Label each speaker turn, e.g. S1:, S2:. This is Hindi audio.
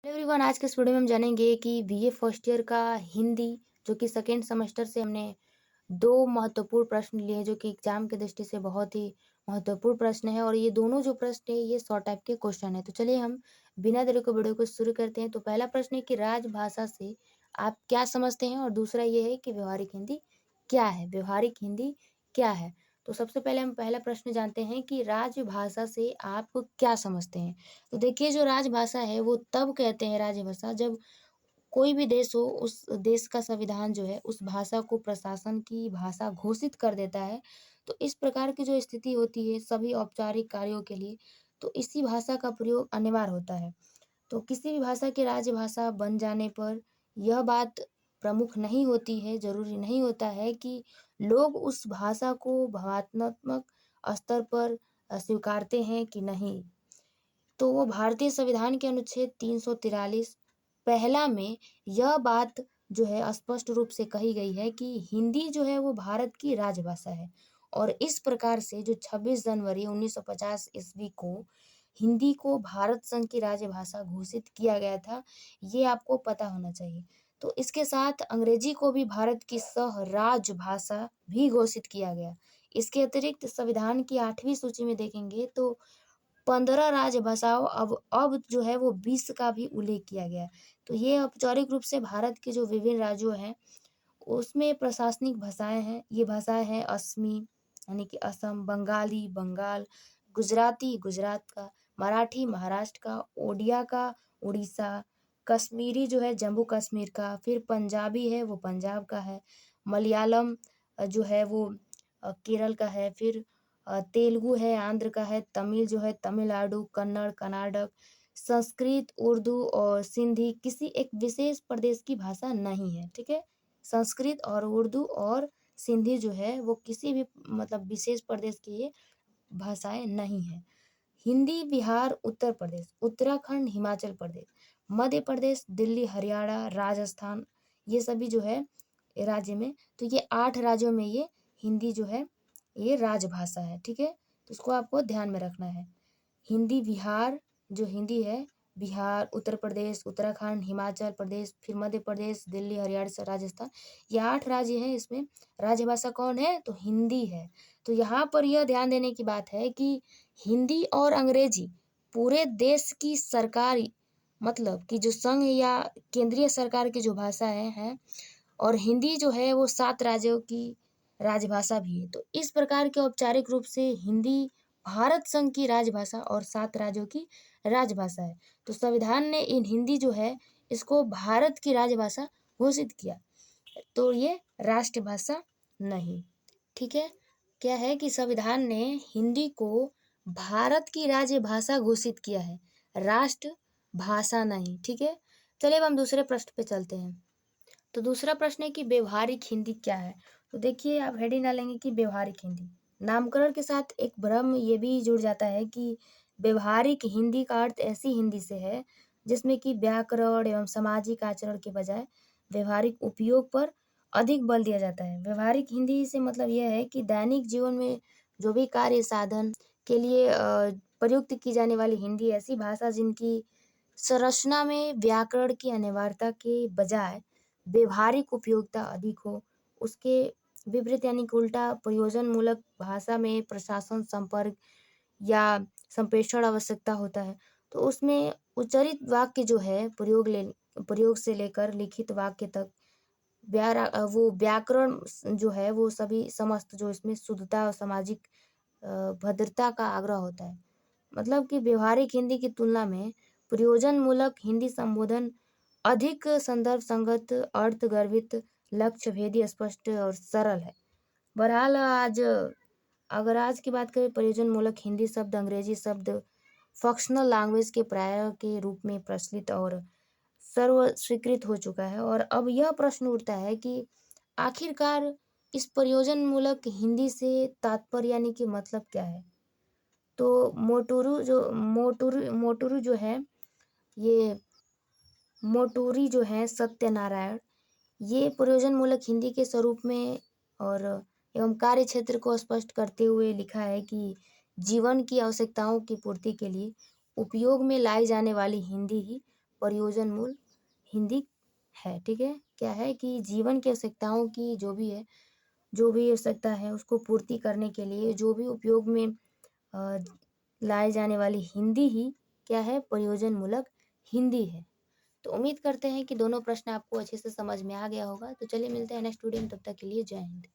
S1: हेलो एवरीवन, आज के इस वीडियो में हम जानेंगे कि बीए फर्स्ट ईयर का हिंदी जो कि सेकेंड सेमेस्टर से हमने दो महत्वपूर्ण प्रश्न लिए जो कि एग्जाम की दृष्टि से बहुत ही महत्वपूर्ण प्रश्न है। और ये दोनों जो प्रश्न है ये शॉर्ट टाइप के क्वेश्चन है। तो चलिए हम बिना देरी को वीडियो को शुरू करते हैं। तो पहला प्रश्न है कि राजभाषा से आप क्या समझते हैं, और दूसरा ये है कि व्यवहारिक हिंदी क्या है। व्यवहारिक हिंदी क्या है। तो सबसे पहले हम पहला प्रश्न जानते हैं कि राजभाषा से आप क्या समझते हैं। तो देखिए, जो राजभाषा है वो तब कहते हैं राजभाषा जब कोई भी देश हो, उस देश का संविधान जो है उस भाषा को प्रशासन की भाषा घोषित कर देता है। तो इस प्रकार की जो स्थिति होती है सभी औपचारिक कार्यों के लिए, तो इसी भाषा का प्रयोग अनिवार्य होता है। तो किसी भी भाषा की राजभाषा बन जाने पर यह बात प्रमुख नहीं होती है, ज़रूरी नहीं होता है कि लोग उस भाषा को भावनात्मक स्तर पर स्वीकारते हैं कि नहीं। तो वो भारतीय संविधान के अनुच्छेद 343 पहला में यह बात जो है स्पष्ट रूप से कही गई है कि हिंदी जो है वो भारत की राजभाषा है। और इस प्रकार से जो 26 जनवरी 1950 ईस्वी को हिंदी को भारत संघ की राजभाषा घोषित किया गया था, ये आपको पता होना चाहिए। तो इसके साथ अंग्रेजी को भी भारत की सह राजभाषा भी घोषित किया गया। इसके अतिरिक्त संविधान की 8वीं सूची में देखेंगे तो 15 राजभाषाओं अब जो है वो 20 का भी उल्लेख किया गया है। तो ये औपचारिक रूप से भारत के जो विभिन्न राज्यों हैं उसमें प्रशासनिक भाषाएं हैं। ये भाषाएं हैं असमी यानी कि असम, बंगाली बंगाल, गुजराती गुजरात का, मराठी महाराष्ट्र का, ओडिया का उड़ीसा, कश्मीरी जो है जम्मू कश्मीर का, फिर पंजाबी है वो पंजाब का है, मलयालम जो है वो केरल का है, फिर तेलुगु है आंध्र का है, तमिल जो है तमिलनाडु, कन्नड़ कर्नाटक, संस्कृत उर्दू और सिंधी किसी एक विशेष प्रदेश की भाषा नहीं है। ठीक है, संस्कृत और उर्दू और सिंधी जो है वो किसी भी मतलब विशेष प्रदेश की ये भाषाएं नहीं है। हिंदी बिहार, उत्तर प्रदेश, उत्तराखंड, हिमाचल प्रदेश, मध्य प्रदेश, दिल्ली, हरियाणा, राजस्थान, ये सभी जो है राज्य में, तो ये 8 राज्यों में ये हिंदी जो है ये राजभाषा है। ठीक है, तो इसको आपको ध्यान में रखना है। हिंदी बिहार जो हिंदी है, बिहार, उत्तर प्रदेश, उत्तराखंड, हिमाचल प्रदेश, फिर मध्य प्रदेश, दिल्ली, हरियाणा से राजस्थान, ये 8 राज्य हैं। इसमें राजभाषा कौन है तो हिंदी है। तो यहाँ पर यह ध्यान देने की बात है कि हिंदी और अंग्रेजी पूरे देश की सरकारी मतलब कि जो संघ या केंद्रीय सरकार की जो भाषाएं हैं, और हिंदी जो है वो 7 राज्यों की राजभाषा भी है। तो इस प्रकार के औपचारिक रूप से हिंदी भारत संघ की राजभाषा और 7 राज्यों की राजभाषा है। तो संविधान ने इन हिंदी जो है इसको भारत की राजभाषा घोषित किया। तो ये राष्ट्रभाषा नहीं। ठीक है, क्या है कि संविधान ने हिंदी को भारत की राजभाषा घोषित किया है, राष्ट्र भाषा नहीं। ठीक है, चलिए अब हम दूसरे प्रश्न पे चलते हैं। तो दूसरा प्रश्न है कि व्यवहारिक हिंदी क्या है। तो देखिए, आप हेडिंग डालेंगे कि व्यवहारिक हिंदी। नामकरण के साथ एक भ्रम ये भी जुड़ जाता है कि व्यवहारिक हिंदी का अर्थ ऐसी हिंदी से है जिसमें कि व्याकरण एवं सामाजिक आचरण के बजाय व्यवहारिक उपयोग पर अधिक बल दिया जाता है। व्यवहारिक हिंदी से मतलब यह है कि दैनिक जीवन में जो भी कार्य साधन के लिए प्रयुक्त की जाने वाली हिंदी ऐसी भाषा जिनकी संरचना में व्याकरण की अनिवार्यता के बजाय व्यवहारिक उपयोगिता अधिक हो। उसके विपरीत यानी कि उल्टा प्रयोजनमूलक भाषा में प्रशासन संपर्क या संप्रेषण आवश्यकता होता है। तो उसमें उच्चारित वाक्य जो है प्रयोग से लेकर लिखित वाक्य तक वो व्याकरण जो है वो सभी समस्त जो इसमें शुद्धता और सामाजिक भद्रता का आग्रह होता है। मतलब कि व्यवहारिक हिंदी की तुलना में प्रयोजनमूलक हिंदी संबोधन अधिक संदर्भ संगत, अर्थ गर्भित, लक्ष्य भेदी, स्पष्ट और सरल है। बहरहाल आज की बात करें, प्रयोजनमूलक हिंदी शब्द अंग्रेजी शब्द फंक्शनल लैंग्वेज के प्राय के रूप में प्रचलित और सर्व स्वीकृत हो चुका है। और अब यह प्रश्न उठता है कि आखिरकार इस प्रयोजनमूलक हिंदी से तात्पर्य यानी कि मतलब क्या है। तो मोटुरू जो है ये मोटूरी जो है सत्यनारायण, ये प्रयोजनमूलक हिंदी के स्वरूप में और एवं कार्य क्षेत्र को स्पष्ट करते हुए लिखा है कि जीवन की आवश्यकताओं की पूर्ति के लिए उपयोग में लाई जाने वाली हिंदी ही प्रयोजन मूल हिंदी है, ठीक है? क्या है कि जीवन की आवश्यकताओं की जो भी आवश्यकता है उसको पूर्ति करने के लिए जो भी उपयोग में अ, लाए जाने वाली हिंदी ही क्या है प्रयोजन मूलक हिंदी है। तो उम्मीद करते हैं कि दोनों प्रश्न आपको अच्छे से समझ में आ गया होगा। तो चलिए मिलते हैं नेक्स्ट वीडियो में, तब तक के लिए जय हिंद।